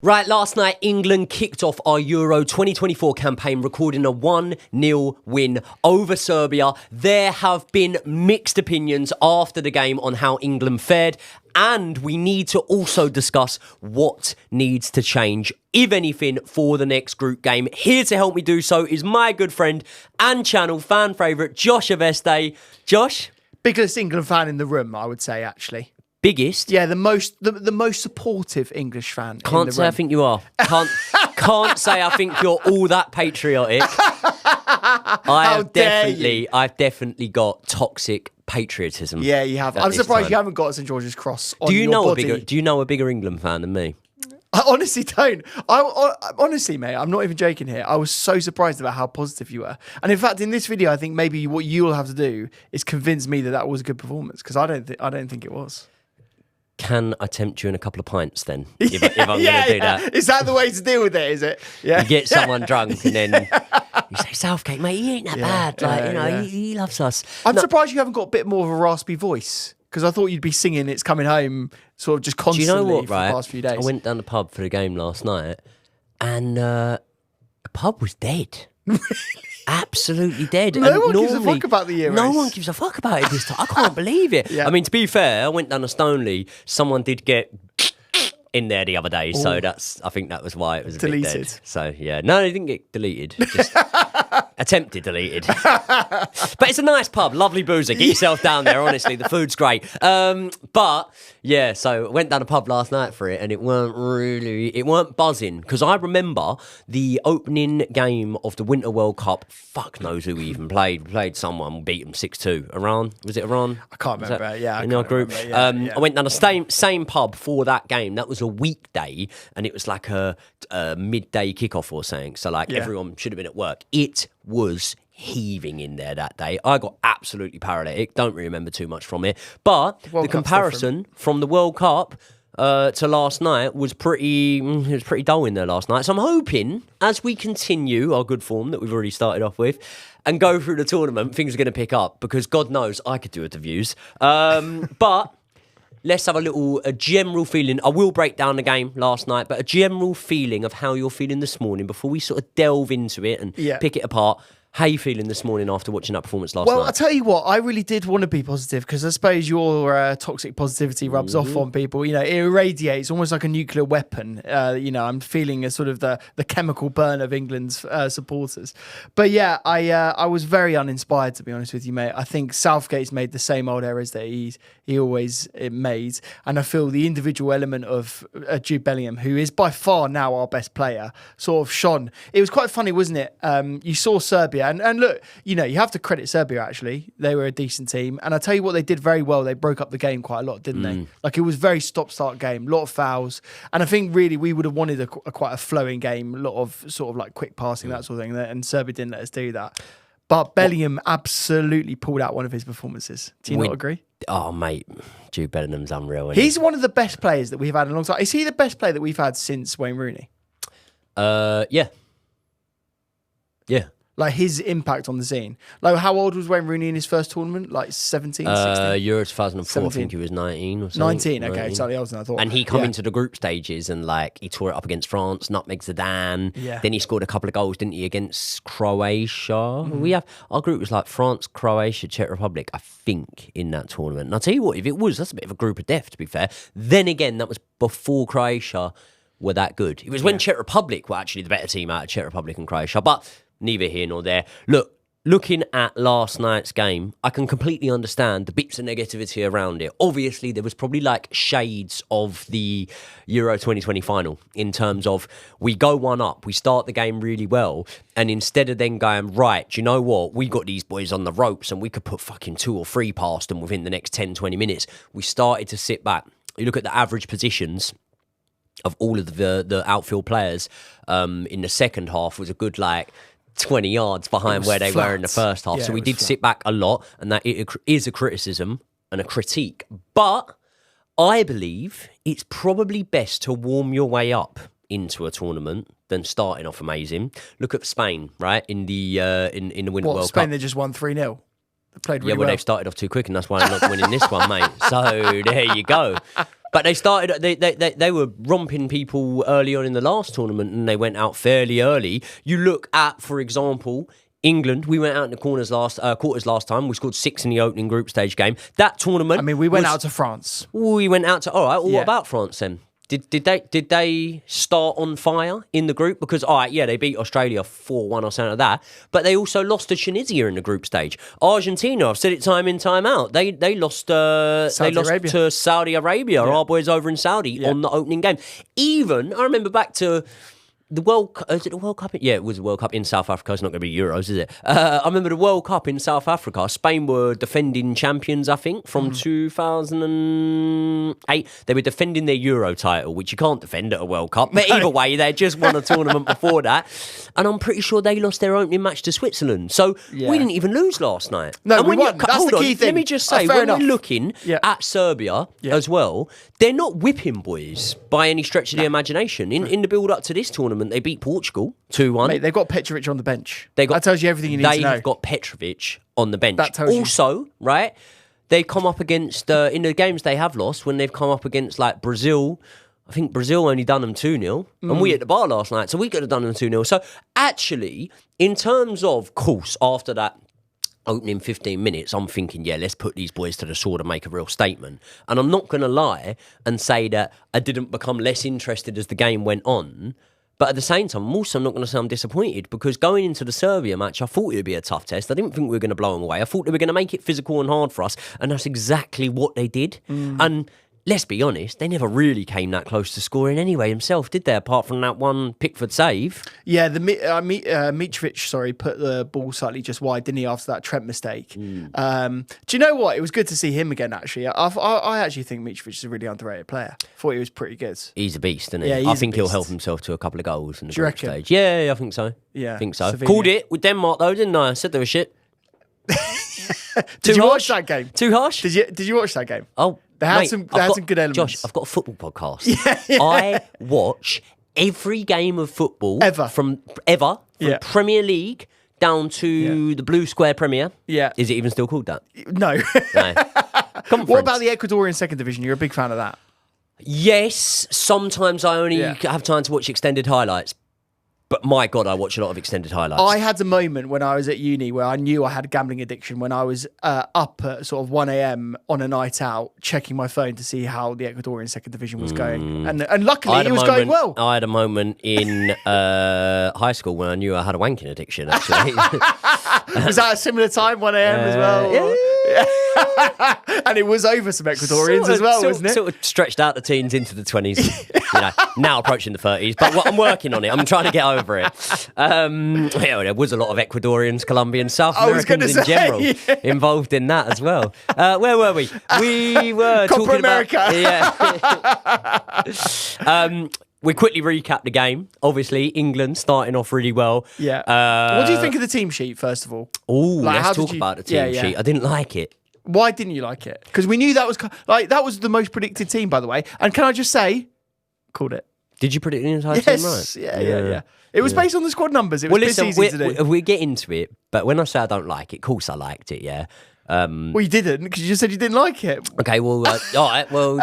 Right, last night, England kicked off our Euro 2024 campaign, recording a 1-0 win over Serbia. There have been mixed opinions after the game on how England fared, and we need to also discuss what needs to change, if anything, for the next group game. Here to help me do so is my good friend and channel fan favourite, Josh Aveste. Josh? Biggest England fan in the room, I would say, actually. Biggest? Yeah, the most supportive English fan. Can't say I think you are. Can't say I think you're all that patriotic. I've definitely got toxic patriotism. Yeah, you have. I'm surprised you haven't got St George's Cross on your body. Do you know a bigger England fan than me? I honestly don't. Honestly, mate, I'm not even joking here. I was so surprised about how positive you were. And in fact, in this video, I think maybe what you'll have to do is convince me that was a good performance, because I don't think it was. Can I tempt you in a couple of pints then? If I'm going to do that. Is that the way to deal with it, is it? Yeah. You get someone drunk and then you say, Southgate, mate, he ain't that bad. He loves us. I'm surprised you haven't got a bit more of a raspy voice, because I thought you'd be singing It's Coming Home sort of just constantly for the past few days. I went down the pub for the game last night and the pub was dead. Absolutely dead. No one gives a fuck about the Euros. No one gives a fuck about it this time. I can't believe it. Yeah. I mean, to be fair, I went down to Stoneleigh. Someone did get in there the other day, so I think that was why it was deleted. A bit dead. So yeah, no, it didn't get deleted. Just attempted deleted. But it's a nice pub, lovely boozer. Get yourself down there. Honestly, the food's great. But yeah, so I went down a pub last night for it, and it weren't buzzing, because I remember the opening game of the Winter World Cup. Fuck knows who we even played. We played someone, beat them 6-2. Iran, was it Iran? I can't remember. Yeah, in our group. I went down the same pub for that game. That was a weekday, and it was like a midday kickoff or something. So everyone should have been at work. It was heaving in there that day. I got absolutely paralytic. Don't really remember too much from it. But the comparison from the World Cup to last night was pretty dull in there last night. So I'm hoping, as we continue our good form that we've already started off with and go through the tournament, things are going to pick up, because God knows I could do it to views. But let's have a general feeling. I will break down the game last night, but a general feeling of how you're feeling this morning before we sort of delve into it and pick it apart. How are you feeling this morning after watching that performance last night? Well, I'll tell you what, I really did want to be positive, because I suppose your toxic positivity rubs off on people. You know, it irradiates almost like a nuclear weapon. I'm feeling a sort of the chemical burn of England's supporters. But yeah, I was very uninspired, to be honest with you, mate. I think Southgate's made the same old errors that he always made. And I feel the individual element of Jude Bellingham, who is by far now our best player, sort of shone. It was quite funny, wasn't it? You saw Serbia. And look, you have to credit Serbia, actually. They were a decent team. And I tell you what, they did very well. They broke up the game quite a lot, didn't they? Like, it was very stop-start game, a lot of fouls. And I think really we would have wanted quite a flowing game, a lot of sort of like quick passing, that sort of thing. And Serbia didn't let us do that. But Bellingham absolutely pulled out one of his performances. Do you not agree? Oh, mate, Jude Bellingham's unreal. He's one of the best players that we've had in a long time. Is he the best player that we've had since Wayne Rooney? Yeah. Yeah. Like, his impact on the scene. Like, how old was Wayne Rooney in his first tournament? Like 17, 16? Euro 2004, 17. I think he was 19 or something. 19, okay, slightly older than I thought. And he come into the group stages and, he tore it up against France, nutmegged Zidane. Yeah. Then he scored a couple of goals, didn't he, against Croatia? Our group was France, Croatia, Czech Republic, I think, in that tournament. And I'll tell you what, if it was, that's a bit of a group of death, to be fair. Then again, that was before Croatia were that good. It was when Czech Republic were actually the better team out of Czech Republic and Croatia. But neither here nor there. Looking at last night's game, I can completely understand the bits of negativity around it. Obviously, there was probably shades of the Euro 2020 final in terms of we go one up, we start the game really well, and instead of then going, right, do you know what? We got these boys on the ropes and we could put fucking 2 or 3 past them within the next 10, 20 minutes. We started to sit back. You look at the average positions of all of the outfield players in the second half was a good 20 yards behind where they were in the first half. So we did sit back a lot, and that is a criticism and a critique. But I believe it's probably best to warm your way up into a tournament than starting off amazing. Look at Spain, right? In the Winter World Cup. Spain, they just won 3-0. They played really well. They've started off too quick, and that's why I'm not winning this one, mate. So there you go. But they started. They were romping people early on in the last tournament, and they went out fairly early. You look at, for example, England. We went out in the quarters last time. We scored 6 in the opening group stage game. That tournament. I mean, we went out to France. We went out to. All right. Well, what about France then? Did they start on fire in the group? Because, all right, yeah, they beat Australia 4-1 or something like that, but they also lost to Tunisia in the group stage. Argentina, I've said it time in, time out, they lost to Saudi Arabia, our boys over in Saudi, on the opening game. Even, I remember back to the World Cup, is it the World Cup? Yeah, it was a World Cup in South Africa. It's not going to be Euros, is it? I remember the World Cup in South Africa. Spain were defending champions, I think, from 2008. They were defending their Euro title, which you can't defend at a World Cup. But either way, they just won a tournament before that. And I'm pretty sure they lost their opening match to Switzerland. So we didn't even lose last night. No, and we won. That's the key thing. Let me just say, when we're looking at Serbia as well, they're not whipping boys by any stretch of the imagination. In the build-up to this tournament, they beat Portugal 2-1. Mate, they've got Petrovic on the bench. That tells you everything you need to know. They've got Petrovic on the bench. That tells you. Also, right, they come up against, in the games they have lost, when they've come up against, like, Brazil, I think Brazil only done them 2-0, and we at the bar last night, so we could have done them 2-0. So, actually, in terms of course, after that opening 15 minutes, I'm thinking, let's put these boys to the sword and make a real statement. And I'm not going to lie and say that I didn't become less interested as the game went on. But at the same time, I'm also not going to say I'm disappointed, because going into the Serbia match, I thought it would be a tough test. I didn't think we were going to blow them away. I thought they were going to make it physical and hard for us, and that's exactly what they did. And let's be honest, they never really came that close to scoring anyway himself, did they? Apart from that one Pickford save. Yeah, Mitrovic, put the ball slightly just wide, didn't he, after that Trent mistake? Do you know what? It was good to see him again, actually. I actually think Mitrovic is a really underrated player. Thought he was pretty good. He's a beast, isn't he? Yeah, I think he'll help himself to a couple of goals in the group reckon? stage. Yeah, I think so. Yeah, I think so. Sevilla. Called it with Denmark, though, didn't I? I said they were shit. Did you watch that game? Too harsh? Did you watch that game? Oh, They had some good elements. Josh, I've got a football podcast. I watch every game of football from Premier League down to the Blue Square Premier. Yeah. Is it even still called that? No. What about the Ecuadorian second division? You're a big fan of that? Yes. Sometimes I only have time to watch extended highlights. But my God, I watch a lot of extended highlights. I had a moment when I was at uni where I knew I had a gambling addiction when I was up at sort of 1 a.m. on a night out, checking my phone to see how the Ecuadorian second division was going. And luckily it was going well. I had a moment in high school when I knew I had a wanking addiction, actually. Was that a similar time, 1 a.m. as well? Yeah. And it was over some Ecuadorians as well, wasn't it? Sort of stretched out the teens into the 20s, now approaching the 30s. But I'm working on it. I'm trying to get over it. There was a lot of Ecuadorians, Colombians, South Americans in general involved in that as well. Where were we? We were Copa America. We quickly recap the game. Obviously, England starting off really well. Yeah. What do you think of the team sheet, first of all? Oh, let's talk about the team sheet. I didn't like it. Why didn't you like it? Because we knew that was the most predicted team, by the way. And can I just say, called it. Did you predict the entire team right? Yeah. It was based on the squad numbers. It was easy to do. We get into it, but when I say I don't like it, of course I liked it, yeah. Well, you didn't, because you just said you didn't like it. Okay, well, all right, well...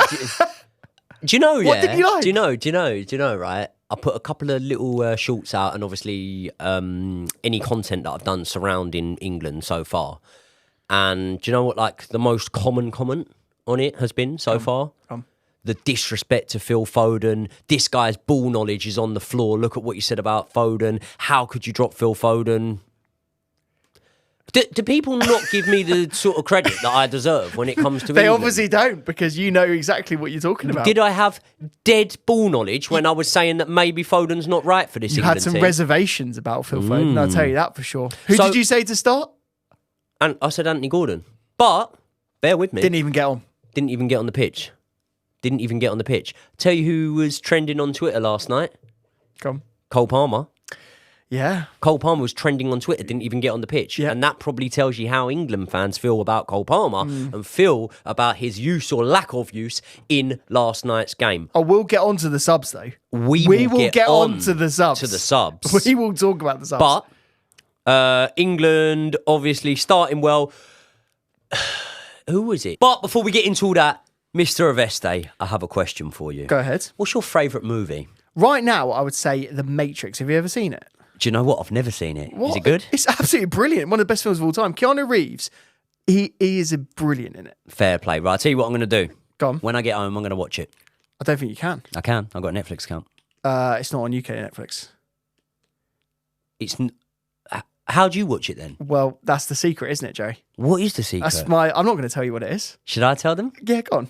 Do you know, What did you like? Do you know, right? I put a couple of little shorts out, and obviously any content that I've done surrounding England so far. And do you know what, like, the most common comment on it has been so far? The disrespect to Phil Foden. This guy's ball knowledge is on the floor. Look at what you said about Foden. How could you drop Phil Foden? Do people not give me the sort of credit that I deserve when it comes to They England? obviously don't, because you know exactly what you're talking about. Did I have dead ball knowledge when I was saying that maybe Foden's not right for this England team? You had some reservations about Phil Foden, I'll tell you that for sure. Who did you say to start? And I said Anthony Gordon. But, bear with me. Didn't even get on. Didn't even get on the pitch. Tell you who was trending on Twitter last night? Come. Cole Palmer. Yeah. Cole Palmer was trending on Twitter, didn't even get on the pitch. Yeah. And that probably tells you how England fans feel about Cole Palmer and feel about his use or lack of use in last night's game. Oh, we'll get on to the subs, though. We will get on to the subs. We will talk about the subs. But England obviously starting well. Who was it? But before we get into all that, Mr. Aveste, I have a question for you. Go ahead. What's your favourite movie? Right now, I would say The Matrix. Have you ever seen it? Do you know what? I've never seen it. What? Is it good? It's absolutely brilliant. One of the best films of all time. Keanu Reeves, he is brilliant in it. Fair play. Right, I'll tell you what I'm going to do. Go on. When I get home, I'm going to watch it. I don't think you can. I can. I've got a Netflix account. It's not on UK Netflix. How do you watch it then? Well, that's the secret, isn't it, Jerry? What is the secret? I'm not going to tell you what it is. Should I tell them? Yeah, go on.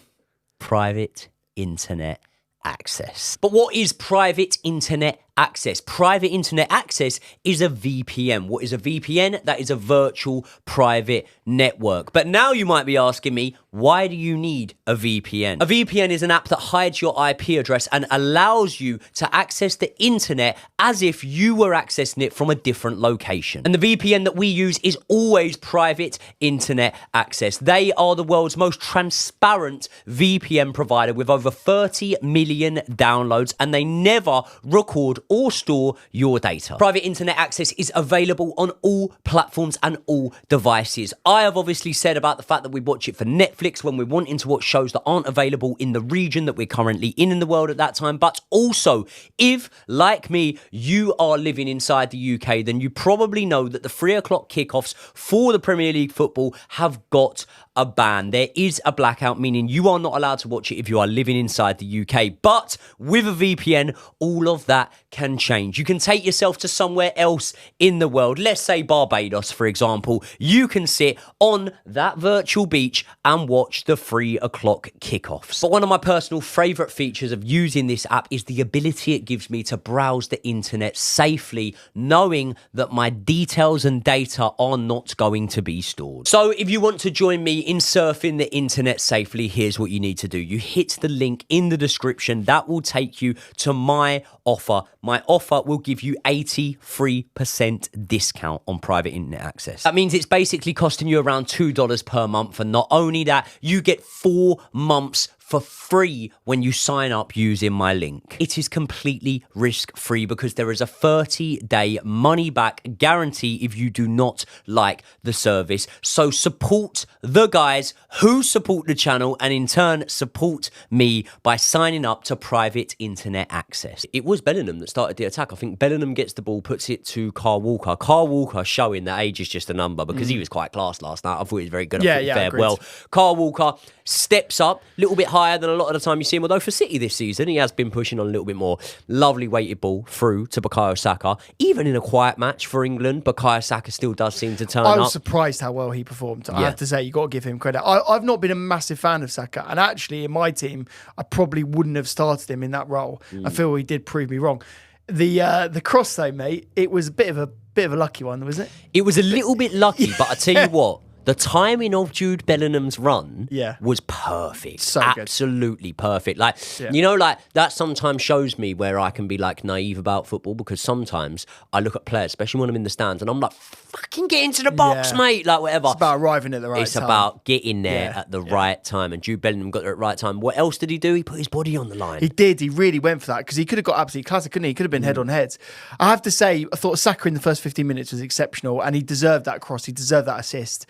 Private internet access. But what is private internet access? Private internet access is a VPN. What is a VPN? That is a virtual private network. But now you might be asking me, why do you need a VPN? A VPN is an app that hides your IP address and allows you to access the internet as if you were accessing it from a different location. And the VPN that we use is always private internet access. They are the world's most transparent VPN provider with over 30 million downloads, and they never record or store your data. Private internet access is available on all platforms and all devices. I have obviously said about the fact that we watch it for Netflix when we're wanting to watch shows that aren't available in the region that we're currently in the world at that time. But also, if, like me, you are living inside the UK, then you probably know that the 3 o'clock kickoffs for the Premier League football have got a ban. There is a blackout, meaning you are not allowed to watch it if you are living inside the UK. But with a VPN, all of that can change. You can take yourself to somewhere else in the world. Let's say Barbados, for example. You can sit on that virtual beach and watch the 3 o'clock kickoffs. But one of my personal favourite features of using this app is the ability it gives me to browse the internet safely, knowing that my details and data are not going to be stored. So if you want to join me in surfing the internet safely, here's what you need to do. You hit the link in the description. That will take you to my offer. My offer will give you 83% discount on private internet access. That means it's basically costing you around $2 per month. And not only that, you get 4 months for free when you sign up using my link. It is completely risk-free because there is a 30-day money-back guarantee if you do not like the service. So support the guys who support the channel and in turn support me by signing up to private internet access. It was Bellingham that started the attack. I think Bellingham gets the ball, puts it to Kyle Walker. Kyle Walker showing that age is just a number because he was quite class last night. I thought he was very good. Fair well. Kyle Walker steps up a little bit higher than a lot of the time you see him, although for City this season he has been pushing on a little bit more. Lovely weighted ball through to Bukayo Saka. Even in a quiet match for England, Bukayo Saka still does seem to turn up. I was surprised how well he performed. I have to say, you got to give him credit. I've not been a massive fan of Saka, and actually in my team I probably wouldn't have started him in that role. I feel he did prove me wrong. The cross though, mate, it was a bit of a lucky one, wasn't it? It was a little bit lucky, but I tell you what, the timing of Jude Bellingham's run was perfect. So absolutely perfect. Like, you know, like that sometimes shows me where I can be like naive about football, because sometimes I look at players, especially when I'm in the stands, and I'm like, fucking get into the box, mate. Like, whatever. It's about arriving at the right time. It's about getting there at the right time. And Jude Bellingham got there at the right time. What else did he do? He put his body on the line. He did. He really went for that because he could have got absolutely classic, couldn't he? He could have been head on head. I have to say, I thought Saka in the first 15 minutes was exceptional, and he deserved that cross. He deserved that assist.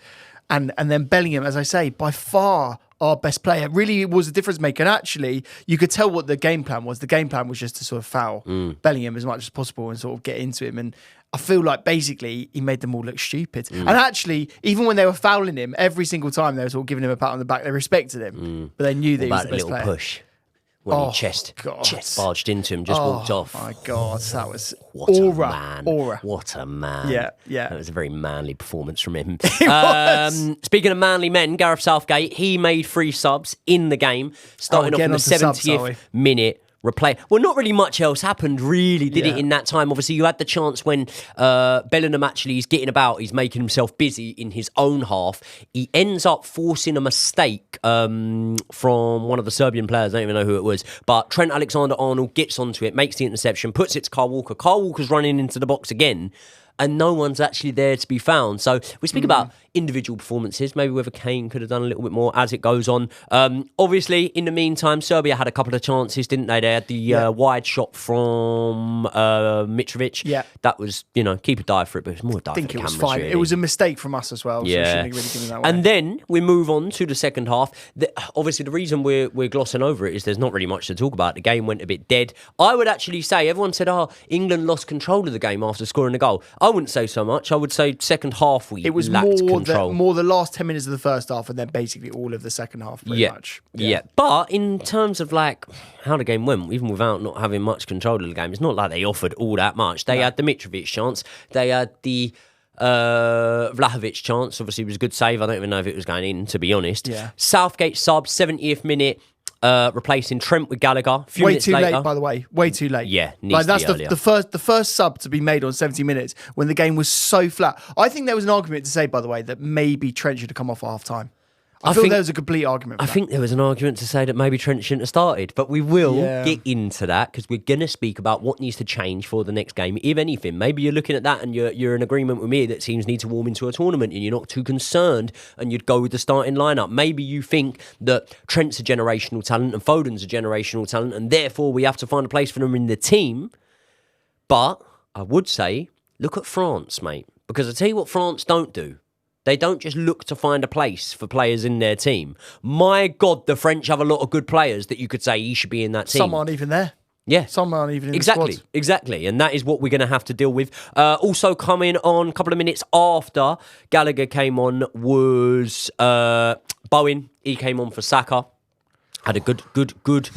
And then Bellingham, as I say, by far our best player, really was a difference maker. And actually, you could tell what the game plan was. The game plan was just to sort of foul Bellingham as much as possible and sort of get into him. And I feel like basically he made them all look stupid. And actually, even when they were fouling him, every single time they were sort of giving him a pat on the back, they respected him. But they knew that he was the best player. Push. When he chest barged into him, just walked off. Oh my God, that was what a man. What a man. Yeah. That was a very manly performance from him. It was. Speaking of manly men, Gareth Southgate, he made 3 subs in the game, starting off in the 70th minute. Well, not really much else happened, really, did it, in that time? Obviously, you had the chance when Bellingham actually is getting about. He's making himself busy in his own half. He ends up forcing a mistake from one of the Serbian players. I don't even know who it was. But Trent Alexander-Arnold gets onto it, makes the interception, puts it to Kyle Walker. Kyle Walker's running into the box again. and no one's actually there to be found. So we speak about individual performances, maybe whether Kane could have done a little bit more as it goes on. Obviously, in the meantime, Serbia had a couple of chances, didn't they? They had the wide shot from Mitrovic. Yeah. That was, keeper dive for it, but it was more a dive for the cameras. I think it was fine. Really. It was a mistake from us as well, so we shouldn't really give that away. And then we move on to the second half. Obviously, the reason we're glossing over it is there's not really much to talk about. The game went a bit dead. I would actually say, everyone said, England lost control of the game after scoring a goal. I wouldn't say so much. I would say second half we lacked control. More the last 10 minutes of the first half and then basically all of the second half pretty much. Yeah. But in terms of how the game went, even without not having much control of the game, it's not like they offered all that much. They had the Mitrovic chance. They had the Vlahovic chance. Obviously, it was a good save. I don't even know if it was going in, to be honest. Yeah. Southgate sub, 70th minute. Replacing Trent with Gallagher. Way too late, by the way. Way too late. Yeah, that's the first sub to be made on 70 minutes when the game was so flat. I think there was an argument to say, by the way, that maybe Trent should have come off at half time. I think there was a complete argument. I think there was an argument to say that maybe Trent shouldn't have started, but we will get into that because we're going to speak about what needs to change for the next game, if anything. Maybe you're looking at that and you're in agreement with me that teams need to warm into a tournament and you're not too concerned and you'd go with the starting lineup. Maybe you think that Trent's a generational talent and Foden's a generational talent and therefore we have to find a place for them in the team. But I would say, look at France, mate, because I tell you what France don't do. They don't just look to find a place for players in their team. My God, the French have a lot of good players that you could say he should be in that team. Some aren't even there. Yeah. Some aren't even in the squad. Exactly. And that is what we're going to have to deal with. Also coming on a couple of minutes after Gallagher came on was Bowen. He came on for Saka. Had a good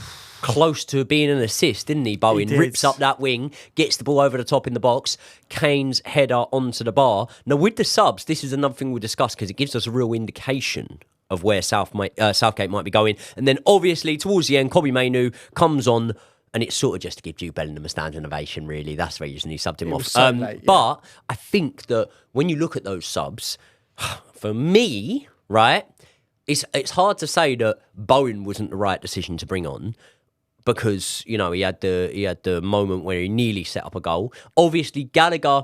close to being an assist, didn't he? Bowen rips up that wing, gets the ball over the top in the box, Kane's header onto the bar. Now, with the subs, this is another thing we'll discuss because it gives us a real indication of where Southgate might be going. And then, obviously, towards the end, Kobbie Mainoo comes on, and it's sort of just to give Jude Bellingham a standing ovation, really. That's the reason he subbed him off. So late, But I think that when you look at those subs, for me, right, it's hard to say that Bowen wasn't the right decision to bring on. Because, he had the moment where he nearly set up a goal. Obviously, Gallagher,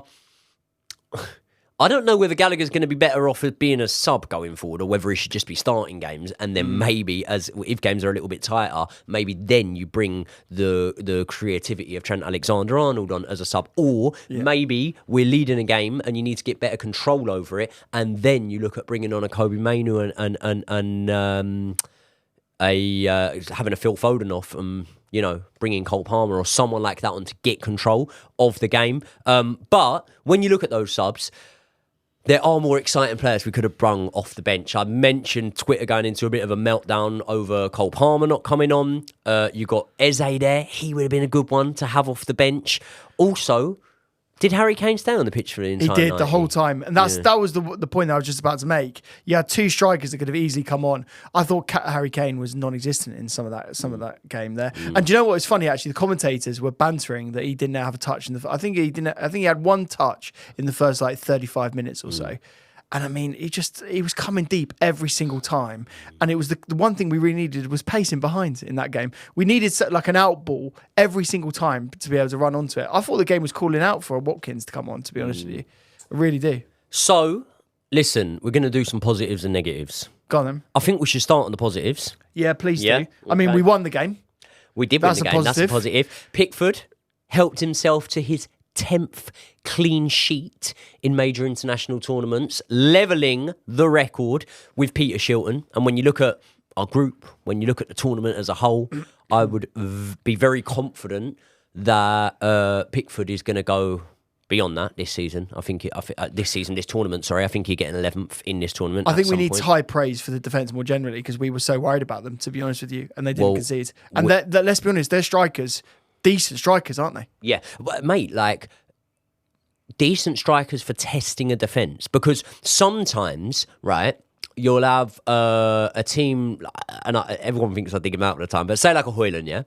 I don't know whether Gallagher's going to be better off as being a sub going forward or whether he should just be starting games. And then maybe, if games are a little bit tighter, maybe then you bring the creativity of Trent Alexander-Arnold on as a sub. Or maybe we're leading a game and you need to get better control over it. And then you look at bringing on a Kobbie Mainoo and having a Phil Foden off and, bringing Cole Palmer or someone like that on to get control of the game. But when you look at those subs, there are more exciting players we could have brung off the bench. I mentioned Twitter going into a bit of a meltdown over Cole Palmer not coming on. You got Eze there. He would have been a good one to have off the bench. Also, did Harry Kane stay on the pitch for the entire night? He did the whole time. And that was the point that I was just about to make. You had two strikers that could have easily come on. I thought Harry Kane was non-existent in some of that game there. And do you know what was funny, actually? The commentators were bantering that he didn't have a touch. I think he had one touch in the first 35 minutes or so. And I mean, he was coming deep every single time. And it was the one thing we really needed was pacing behind in that game. We needed an out ball every single time to be able to run onto it. I thought the game was calling out for Watkins to come on, to be honest with you. I really do. So, listen, we're going to do some positives and negatives. Go on then. I think we should start on the positives. Yeah, please do. I mean, we won the game. We did win the game. That's a positive. Pickford helped himself to his 10th clean sheet in major international tournaments, levelling the record with Peter Shilton. And when you look at our group, when you look at the tournament as a whole, I would be very confident that Pickford is going to go beyond that this season. I think this tournament, I think he'll get an 11th in this tournament. I think we need high praise for the defence more generally because we were so worried about them, to be honest with you, and they didn't concede. And let's be honest, they're strikers. Decent strikers, aren't they? Yeah, but mate, decent strikers for testing a defence because sometimes, right, you'll have a team, and everyone thinks I dig him out all the time, but say like a Højlund, yeah?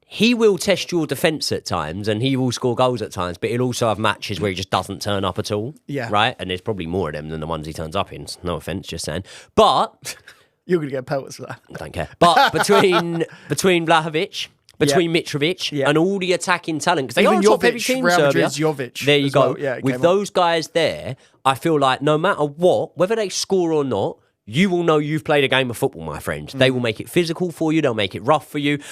He will test your defence at times and he will score goals at times, but he'll also have matches where he just doesn't turn up at all. Yeah. Right? And there's probably more of them than the ones he turns up in. No offence, just saying. But you're going to get pelts for that. I don't care. But between Vlahovic, between Mitrovic and all the attacking talent. Because they are a top-heavy team, Real Serbia. Jovic There you go. Well. Yeah, with those guys there, I feel like no matter what, whether they score or not, you will know you've played a game of football, my friend. They will make it physical for you. They'll make it rough for you. Do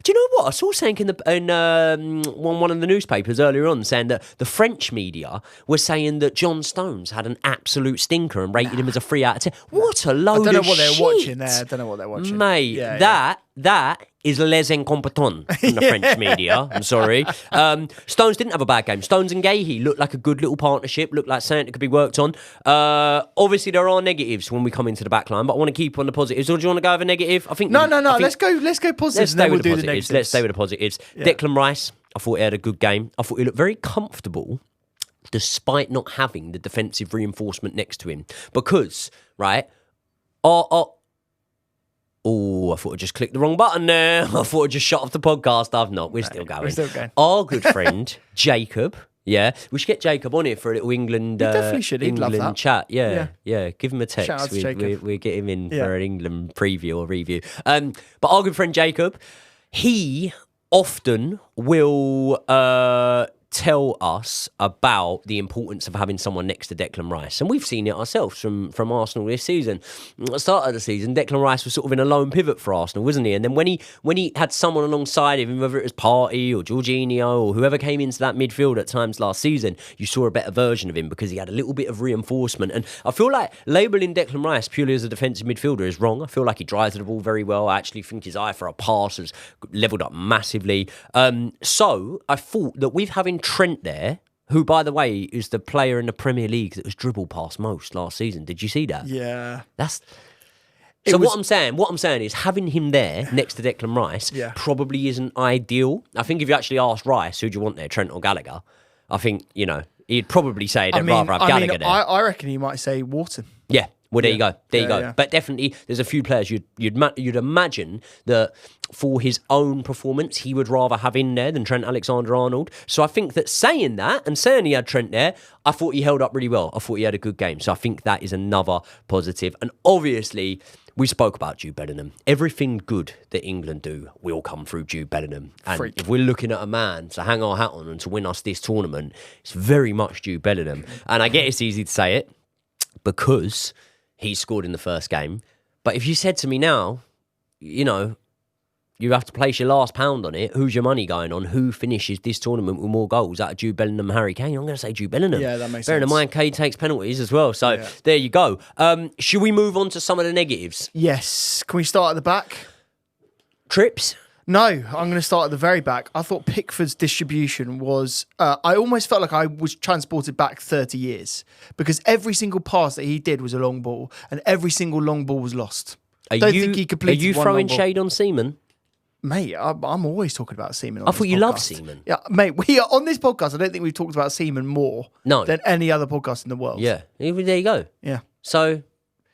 you know what? I saw something in one of the newspapers earlier on saying that the French media was saying that John Stones had an absolute stinker and rated him as a 3 out of 10. What a load of shit. I don't know what they're watching there. I don't know what they're watching. Mate, that is les incompetents from the French media. I'm sorry. Stones didn't have a bad game. Stones and Gahey looked like a good little partnership, looked like something that could be worked on. Obviously, there are negatives when we come into the back line, but I want to keep on the positives. Or do you want to go over negative? I think No. Let's go positives. Let's stay with the positives. negatives. Let's stay with the positives. Yeah. Declan Rice, I thought he had a good game. I thought he looked very comfortable despite not having the defensive reinforcement next to him. Because, right, I thought I just clicked the wrong button there. I thought I just shut off the podcast. I've not. We're still going. Our good friend, Jacob. Yeah, we should get Jacob on here for a little England. Definitely should. He'd love that. Chat. Yeah. Give him a text. Shout out to Jacob. We'll get him in for an England preview or review. But our good friend Jacob, he often will tell us about the importance of having someone next to Declan Rice. And we've seen it ourselves from Arsenal this season. At the start of the season, Declan Rice was sort of in a lone pivot for Arsenal, wasn't he? And then when he had someone alongside him, whether it was Partey or Jorginho or whoever came into that midfield at times last season, you saw a better version of him because he had a little bit of reinforcement. And I feel like labelling Declan Rice purely as a defensive midfielder is wrong. I feel like he drives the ball very well. I actually think his eye for a pass has levelled up massively. So I thought that with having Trent there, who, by the way, is the player in the Premier League that was dribbled past most last season. Did you see that? Yeah. What I'm saying is having him there next to Declan Rice probably isn't ideal. I think if you actually asked Rice, who do you want there, Trent or Gallagher? I think, he'd probably say they'd rather have Gallagher there. I reckon he might say Wharton. Yeah. Well, there you go. There you go. Yeah. But definitely, there's a few players you'd imagine that for his own performance, he would rather have in there than Trent Alexander-Arnold. So I think that saying he had Trent there, I thought he held up really well. I thought he had a good game. So I think that is another positive. And obviously, we spoke about Jude Bellingham. Everything good that England do will come through Jude Bellingham. And if we're looking at a man to hang our hat on and to win us this tournament, it's very much Jude Bellingham. And I get it's easy to say it because he scored in the first game. But if you said to me now, you have to place your last pound on it, who's your money going on? Who finishes this tournament with more goals out of Jude Bellingham and Harry Kane? I'm going to say Jude Bellingham. Yeah, that makes sense. Bearing in mind, Kane takes penalties as well. So there you go. Should we move on to some of the negatives? Yes. Can we start at the back? Trips? No, I'm going to start at the very back. I thought Pickford's distribution was... I almost felt like I was transported back 30 years because every single pass that he did was a long ball and every single long ball was lost. Are you throwing shade on Seaman? Mate, I'm always talking about Seaman. I thought you loved Seaman. Yeah, mate, we are on this podcast. I don't think we've talked about Seaman more than any other podcast in the world. Yeah, there you go. Yeah. So...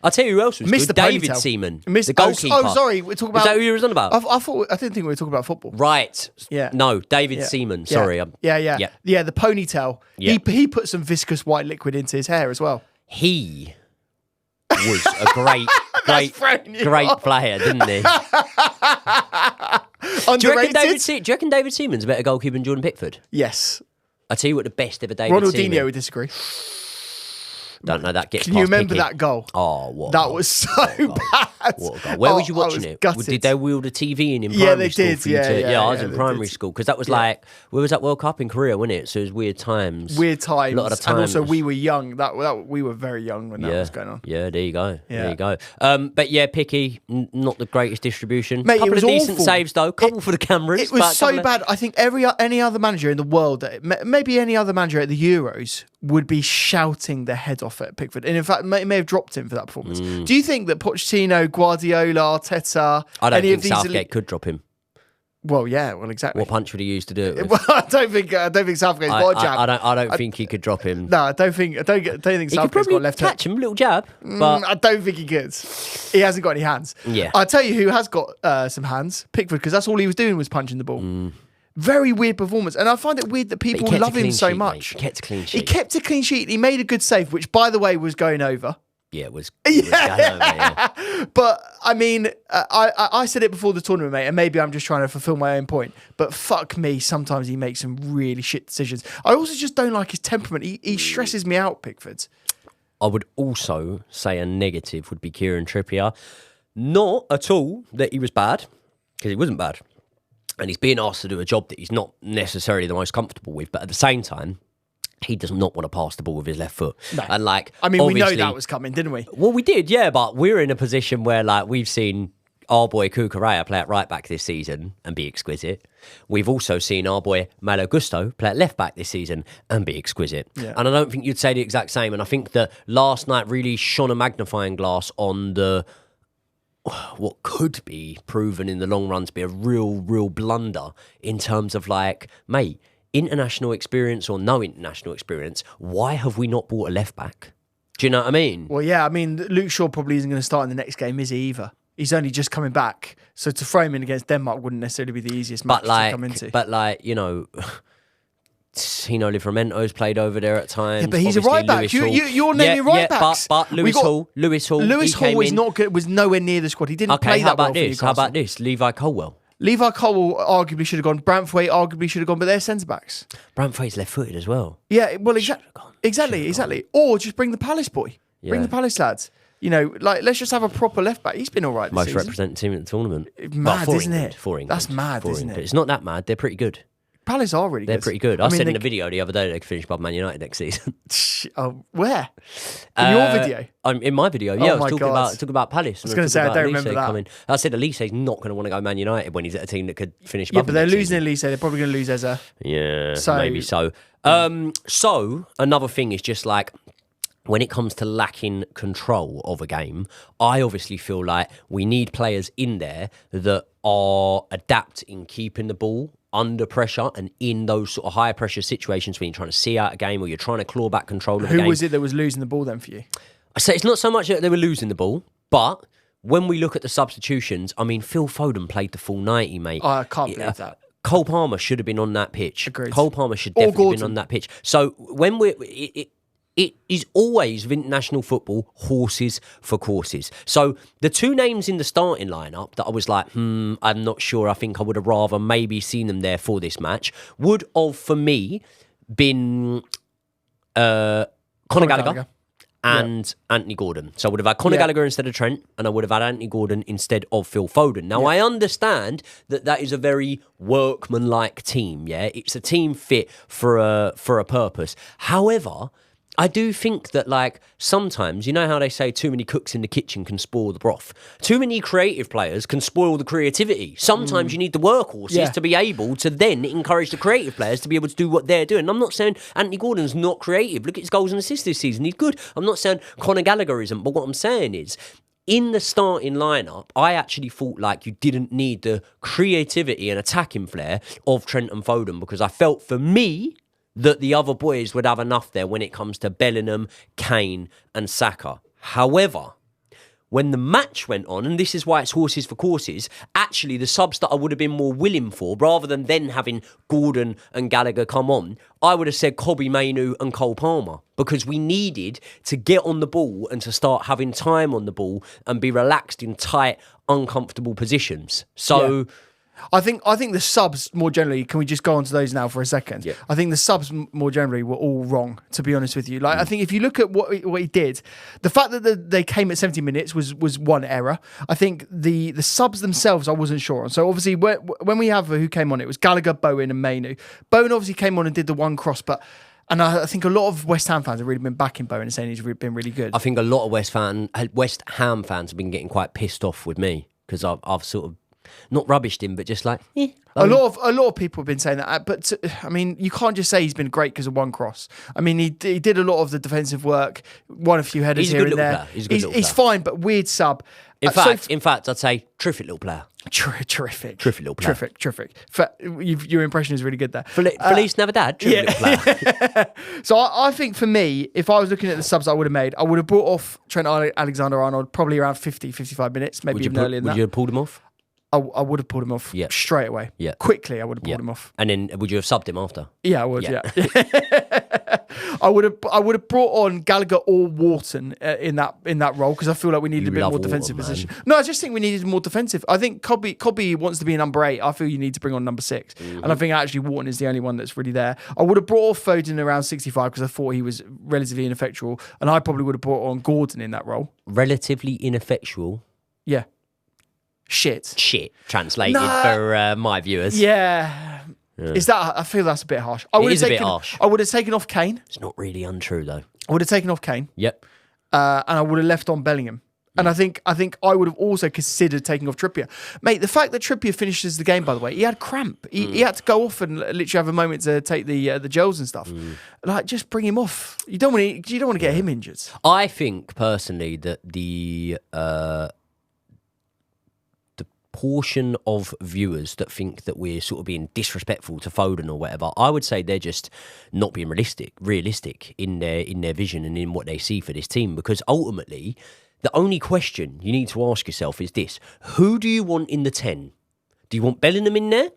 I'll tell you who else was Mr. good. David Seaman, the goalkeeper. Oh, sorry. We're talking about... Is that who you were on about? I didn't think we were talking about football. Right. Yeah. No, David Seaman. Sorry. Yeah, the ponytail. Yeah. He put some viscous white liquid into his hair as well. He was a great player, didn't he? Underrated? Do you reckon David Seaman's a better goalkeeper than Jordan Pickford? Yes. I tell you what, the best ever David Seaman. Ronaldinho would disagree. Don't know that. Can you remember that goal? Oh, what? That was so bad. What a goal. Where was you watching it? Gutted. Did they wheel the TV in primary school? They did. Yeah, I was in primary school because that was like, where was that World Cup in Korea, wasn't it? So it was weird times. A lot of times. And also, we were young. We were very young when that was going on. Yeah, there you go. There you go. But yeah, Picky, not the greatest distribution. Mate, couple it was of decent awful. saves though. Couple for the cameras. It was so bad. I think any other manager in the world, maybe any other manager at the Euros, would be shouting their head off at Pickford. And in fact, may have dropped him for that performance. Do you think that Pochettino, Guardiola, Arteta... I don't think Southgate could drop him. Well, yeah, exactly. What punch would he use to do it with? Well, I don't think Southgate's got a jab. I don't think he could drop him. No, I don't think Southgate's got left catch him, little jab. But I don't think he could. He hasn't got any hands. Yeah. I'll tell you who has got some hands. Pickford, because that's all he was doing was punching the ball. Very weird performance. And I find it weird that people love him so much. He kept a clean sheet. He kept a clean sheet. He made a good save, which, by the way, was going over. Yeah, it was going over, yeah. But I mean, I said it before the tournament, mate, and maybe I'm just trying to fulfill my own point. But fuck me, sometimes he makes some really shit decisions. I also just don't like his temperament. He stresses me out, Pickford. I would also say a negative would be Kieran Trippier. Not at all that he was bad, because he wasn't bad. And he's being asked to do a job that he's not necessarily the most comfortable with. But at the same time, he does not want to pass the ball with his left foot. No. And like, I mean, we know that was coming, didn't we? Well, we did, yeah. But we're in a position where like we've seen our boy Cucurella play at right back this season and be exquisite. We've also seen our boy Malo Gusto play at left back this season and be exquisite. Yeah. And I don't think you'd say the exact same. And I think that last night really shone a magnifying glass on what could be proven in the long run to be a real blunder in terms of like, mate, international experience or no international experience, why have we not bought a left back? Do you know what I mean? Well, yeah, I mean, Luke Shaw probably isn't going to start in the next game, is he, either? He's only just coming back. So to throw him in against Denmark wouldn't necessarily be the easiest match to come into. But like, you know, Tino Livramento's played over there at times. Yeah, but he's obviously a right back. You're naming right backs. But Lewis Hall. Lewis Hall was not good, was nowhere near the squad. He didn't play that well for Newcastle. How about this? Levi Colwell. Levi Colwell arguably should have gone. Branthwaite arguably should have gone, but they're centre-backs. Branthwaite's left-footed as well. Yeah, well, exactly. Or just bring the Palace boy. Yeah. Bring the Palace lads. You know, like, let's just have a proper left-back. He's been all right this season. Most represented team in the tournament. Mad, isn't it? For England. That's mad, isn't it? It's not that mad. They're pretty good. Palace are really good. They're pretty good. I said in a video the other day they could finish above Man United next season. Oh, where? In your video? In my video, yeah. I was talking about Palace. I was going to say, I don't remember that. Coming. I said Elise's not going to want to go Man United when he's at a team that could finish above. Yeah, but they're losing Elise. They're probably going to lose Eza. Yeah, maybe so. So another thing is just like, when it comes to lacking control of a game, I obviously feel like we need players in there that are adept in keeping the ball under pressure and in those sort of higher pressure situations when you're trying to see out a game or you're trying to claw back control of the game. Who was it that was losing the ball then for you? I say it's not so much that they were losing the ball, but when we look at the substitutions, I mean, Phil Foden played the full 90, mate. I can't believe that. Cole Palmer should have been on that pitch. Agreed. Cole Palmer should definitely have been on that pitch. So when it is always with international football, horses for courses. So the two names in the starting lineup that I was like, I'm not sure. I think I would have rather maybe seen them there for this match would have, for me, been Conor Gallagher and Anthony Gordon. So I would have had Conor Gallagher instead of Trent, and I would have had Anthony Gordon instead of Phil Foden. Now, I understand that is a very workmanlike team, yeah? It's a team fit for a purpose. However, I do think that, like, sometimes, you know how they say too many cooks in the kitchen can spoil the broth? Too many creative players can spoil the creativity. Sometimes you need the workhorses to be able to then encourage the creative players to be able to do what they're doing. And I'm not saying Anthony Gordon's not creative. Look at his goals and assists this season. He's good. I'm not saying Conor Gallagher isn't. But what I'm saying is, in the starting lineup, I actually thought like you didn't need the creativity and attacking flair of Trent and Foden, because I felt, for me, that the other boys would have enough there when it comes to Bellingham, Kane and Saka. However, when the match went on, and this is why it's horses for courses, actually the subs that I would have been more willing for, rather than then having Gordon and Gallagher come on, I would have said Kobbie Mainoo and Cole Palmer, because we needed to get on the ball and to start having time on the ball and be relaxed in tight, uncomfortable positions. So... Yeah. I think the subs more generally, can we just go on to those now for a second? Yeah. I think the subs more generally were all wrong, to be honest with you. Like, I think if you look at what he did, the fact that they came at 70 minutes was one error. I think the subs themselves I wasn't sure on. So obviously when we have who came on, it was Gallagher, Bowen and Mainoo. Bowen obviously came on and did the one cross, and I think a lot of West Ham fans have really been backing Bowen and saying he's been really good. I think a lot of West Ham fans have been getting quite pissed off with me, because I've sort of not rubbished him, but just like, a lot of people have been saying that. But I mean, you can't just say he's been great because of one cross. I mean, he did a lot of the defensive work, won a few headers here and there. He's fine, but weird sub. In fact, I'd say terrific little player. Terrific little player. Terrific. Your impression is really good there. Feliz Navidad, terrific little player. So I think for me, if I was looking at the subs I would have made, I would have brought off Trent Alexander-Arnold probably around 50, 55 minutes, maybe even earlier than that. Would you have pulled him off? I would have pulled him off straight away. Yeah. Quickly, I would have pulled him off. And then would you have subbed him after? Yeah, I would, yeah. I would have brought on Gallagher or Wharton in that role because I feel like we needed a bit more defensive position. No, I just think we needed more defensive. I think Cobby wants to be a number 8. I feel you need to bring on number 6, and I think actually Wharton is the only one that's really there. I would have brought off Foden around 65 because I thought he was relatively ineffectual, and I probably would have brought on Gordon in that role. Relatively ineffectual. Yeah. Shit. Translated for my viewers. Yeah. Is that? I feel that's a bit harsh. It is a bit harsh. I would have taken off Kane. It's not really untrue though. I would have taken off Kane. Yep. And I would have left on Bellingham. And I think I would have also considered taking off Trippier. Mate, the fact that Trippier finishes the game, by the way, he had cramp. He had to go off and literally have a moment to take the gels and stuff. Like, just bring him off. You don't want to get him injured. I think personally that the portion of viewers that think that we're sort of being disrespectful to Foden or whatever, I would say they're just not being realistic in their vision and in what they see for this team. Because ultimately, the only question you need to ask yourself is this: who do you want in the 10? Do you want Bellingham in there,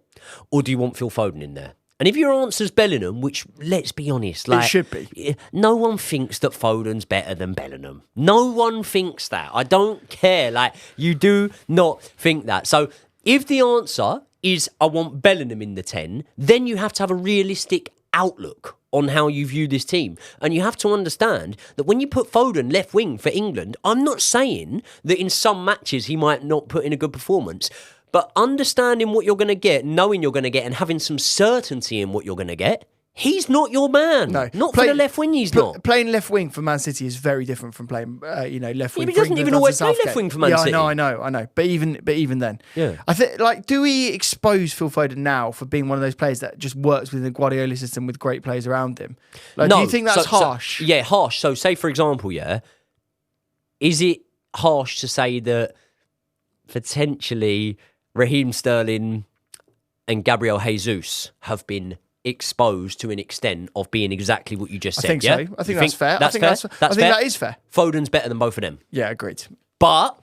or do you want Phil Foden in there? And if your answer's Bellingham, which, let's be honest, like, it should be. No one thinks that Foden's better than Bellingham. No one thinks that. I don't care. Like, you do not think that. So if the answer is I want Bellingham in the 10, then you have to have a realistic outlook on how you view this team. And you have to understand that when you put Foden left wing for England, I'm not saying that in some matches he might not put in a good performance. But understanding what you're going to get, knowing you're going to get, and having some certainty in what you're going to get, he's not your man. No, not for the left wing. He's not playing left wing for Man City is very different from playing, left wing. He doesn't even always play left wing for Man City. I know. But even then, yeah. I think do we expose Phil Foden now for being one of those players that just works within the Guardiola system with great players around him? Like, no, do you think that's harsh? Yeah, harsh. So, say for example, is it harsh to say that potentially Raheem Sterling and Gabriel Jesus have been exposed to an extent of being exactly what you just said? I think so. I think that's fair. I think that is fair. Foden's better than both of them. Yeah, agreed. But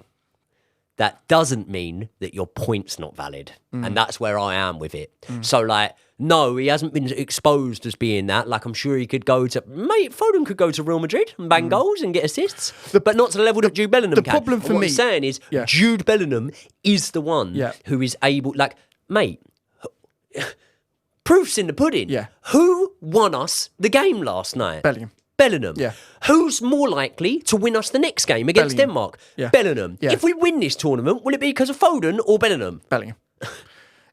that doesn't mean that your point's not valid. And that's where I am with it. So, like, no, he hasn't been exposed as being that. Like, I'm sure he could go to... Mate, Foden could go to Real Madrid and bang goals and get assists, but not to the level that Jude Bellingham can. The problem for me... What I'm saying is, Jude Bellingham is the one who is able... Like, mate, proof's in the pudding. Yeah. Who won us the game last night? Bellingham. Yeah. Who's more likely to win us the next game against Denmark? Yeah. Bellingham. Yeah. If we win this tournament, will it be because of Foden or Bellingham? Bellingham.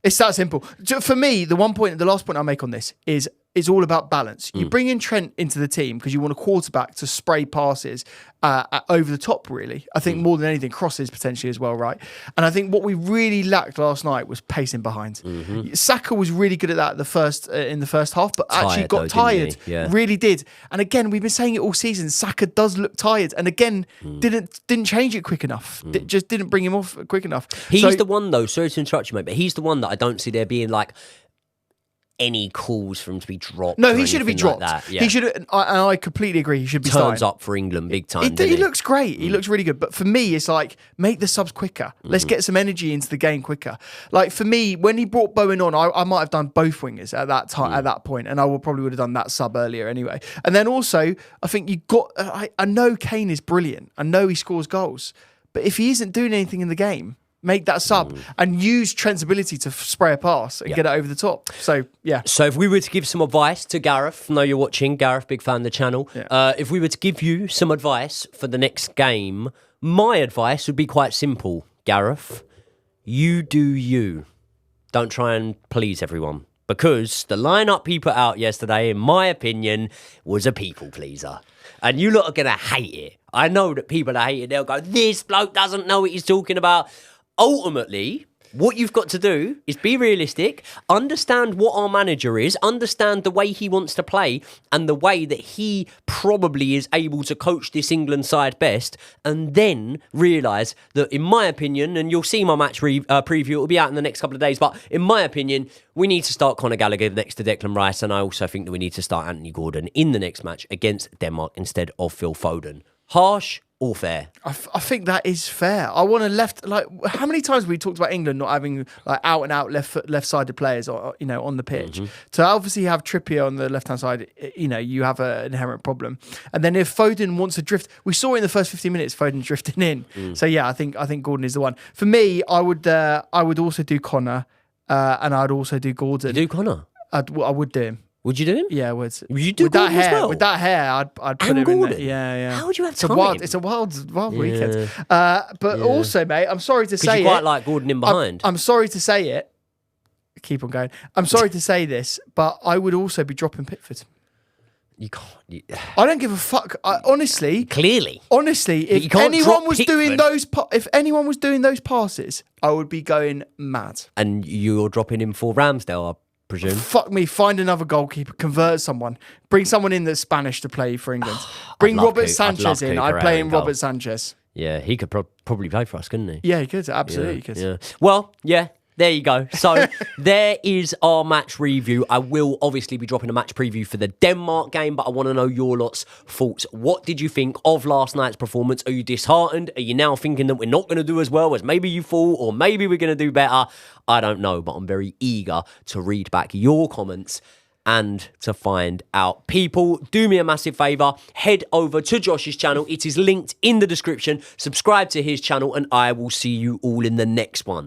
It's that simple. For me, the last point I make on this is it's all about balance. You bring in Trent into the team because you want a quarterback to spray passes over the top, really. I think more than anything, crosses potentially as well, right? And I think what we really lacked last night was pacing behind. Saka was really good at that in the first half, but actually got tired. Yeah. Really did. And again, we've been saying it all season. Saka does look tired, and again, didn't change it quick enough. Just didn't bring him off quick enough. He's the one though. Sorry to interrupt you, mate, but he's the one that I don't see there being like any calls for him to be dropped. No, he should have been dropped. Like that. Yeah. He should have, and I completely agree. He should be turns starting. up for England big time. He looks great. He looks really good. But for me, it's like make the subs quicker. Let's get some energy into the game quicker. Like for me, when he brought Bowen on, I might have done both wingers at that time, at that point, and I probably would have done that sub earlier anyway. And then also, I think you got. I know Kane is brilliant. I know he scores goals, but if he isn't doing anything in the game, make that sub and use Trent's ability to spray a pass and get it over the top. So, yeah. So if we were to give some advice to Gareth, I know you're watching, Gareth, big fan of the channel. Yeah. If we were to give you some advice for the next game, my advice would be quite simple, Gareth. You do you. Don't try and please everyone. Because the lineup he put out yesterday, in my opinion, was a people pleaser. And you lot are going to hate it. I know that people are hating it. They'll go, this bloke doesn't know what he's talking about. Ultimately, what you've got to do is be realistic, understand what our manager is, understand the way he wants to play and the way that he probably is able to coach this England side best, and then realise that, in my opinion, and you'll see my match preview, it'll be out in the next couple of days, but in my opinion, we need to start Conor Gallagher next to Declan Rice, and I also think that we need to start Anthony Gordon in the next match against Denmark instead of Phil Foden. Harsh or fair? I think that is fair. I want a left. Like, how many times have we talked about England not having like out and out left-sided players, or, you know, on the pitch? To obviously have Trippier on the left-hand side, you know, you have an inherent problem. And then if Foden wants to drift, we saw in the first 15 minutes Foden drifting in. So yeah, I think Gordon is the one. For me, I would also do Connor, and I'd also do Gordon. You do Connor? I would do him. Would you do him? Yeah, I would. You do with Gordon that hair, as well? With that hair, I'd put him Gordon? in there. Yeah. How would you have it's time? It's a wild weekend. But also, mate, I'm sorry to say you quite like Gordon in behind. I'm sorry to say it. Keep on going. I'm sorry to say this, but I would also be dropping Pickford. You can't. I don't give a fuck. Honestly, if anyone was doing those passes, I would be going mad. And you're dropping him for Ramsdale, I presume. Fuck me, find another goalkeeper, convert someone, bring someone in that's Spanish to play for England. Bring Robert Sanchez in. I'd play in Robert Sanchez. Yeah, he could probably play for us, couldn't he? Yeah, he could. Absolutely, he could. Yeah. Well, yeah. There you go. So there is our match review. I will obviously be dropping a match preview for the Denmark game, but I want to know your lot's thoughts. What did you think of last night's performance? Are you disheartened? Are you now thinking that we're not going to do as well as maybe you thought, or maybe we're going to do better? I don't know, but I'm very eager to read back your comments and to find out. People, do me a massive favour. Head over to Josh's channel. It is linked in the description. Subscribe to his channel, and I will see you all in the next one.